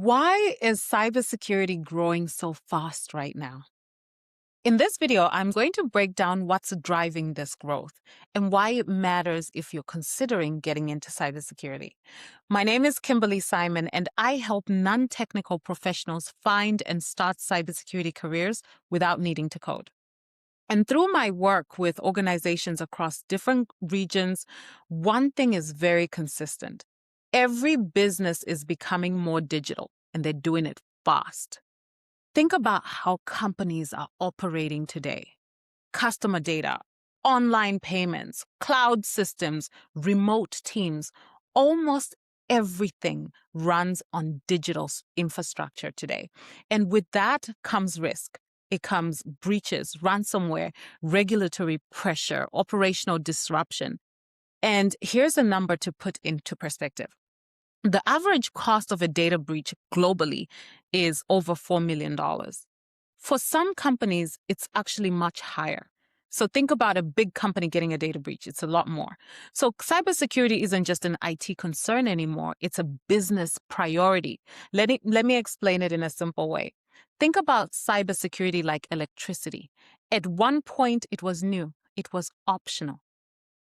Why is cybersecurity growing so fast right now? In this video, I'm going to break down what's driving this growth and why it matters if you're considering getting into cybersecurity. My name is Kimberly Simon, and I help non-technical professionals find and start cybersecurity careers without needing to code. And through my work with organizations across different regions, one thing is very consistent. Every business is becoming more digital, and they're doing it fast. Think about how companies are operating today. Customer data, online payments, cloud systems, remote teams, almost everything runs on digital infrastructure today. And with that comes risk. It comes breaches, ransomware, regulatory pressure, operational disruption. And here's a number to put into perspective. The average cost of a data breach globally is over $4 million. For some companies, it's actually much higher. So think about a big company getting a data breach. It's a lot more. So cybersecurity isn't just an IT concern anymore. It's a business priority. Let me explain it in a simple way. Think about cybersecurity like electricity. At one point, it was new. It was optional.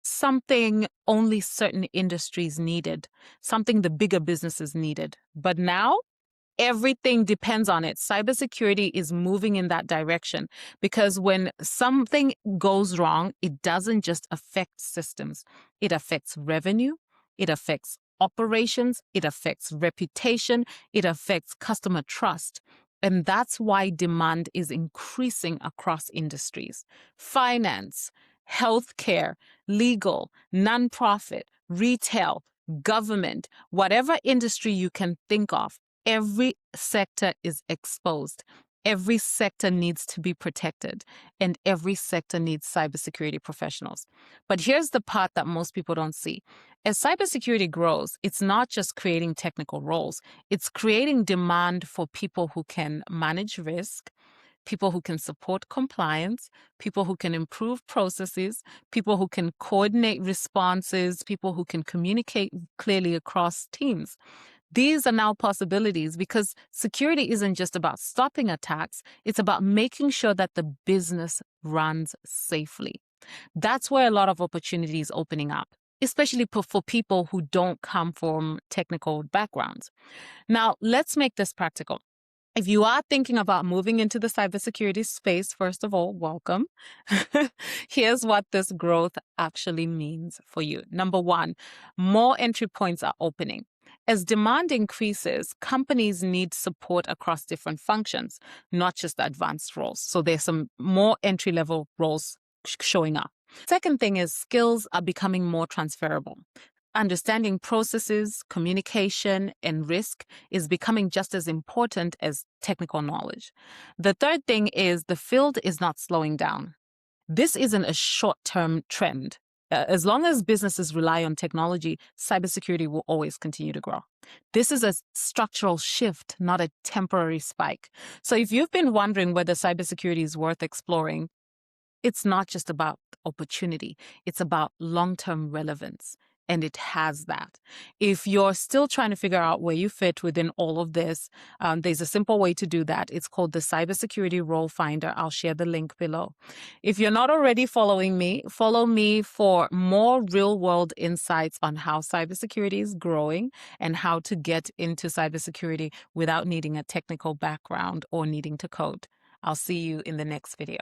Something only certain industries needed, something the bigger businesses needed. But now, everything depends on it. Cybersecurity is moving in that direction because when something goes wrong, it doesn't just affect systems. It affects revenue, it affects operations, it affects reputation, it affects customer trust. And that's why demand is increasing across industries. Finance, healthcare, legal, nonprofit, retail, government, whatever industry you can think of, every sector is exposed. Every sector needs to be protected, and every sector needs cybersecurity professionals. But here's the part that most people don't see. As cybersecurity grows, it's not just creating technical roles, it's creating demand for people who can manage risk, people who can support compliance, people who can improve processes, people who can coordinate responses, people who can communicate clearly across teams. These are now possibilities because security isn't just about stopping attacks, it's about making sure that the business runs safely. That's where a lot of opportunity is opening up, especially for people who don't come from technical backgrounds. Now, let's make this practical. If you are thinking about moving into the cybersecurity space, first of all, welcome. Here's what this growth actually means for you. Number one, more entry points are opening. As demand increases, companies need support across different functions, not just advanced roles. So there's some more entry-level roles showing up. Second thing is skills are becoming more transferable. Understanding processes, communication, and risk is becoming just as important as technical knowledge. The third thing is the field is not slowing down. This isn't a short-term trend. As long as businesses rely on technology, cybersecurity will always continue to grow. This is a structural shift, not a temporary spike. So if you've been wondering whether cybersecurity is worth exploring, it's not just about opportunity. It's about long-term relevance. And it has that. If you're still trying to figure out where you fit within all of this, there's a simple way to do that. It's called the Cybersecurity Role Finder. I'll share the link below. If you're not already following me, follow me for more real-world insights on how cybersecurity is growing and how to get into cybersecurity without needing a technical background or needing to code. I'll see you in the next video.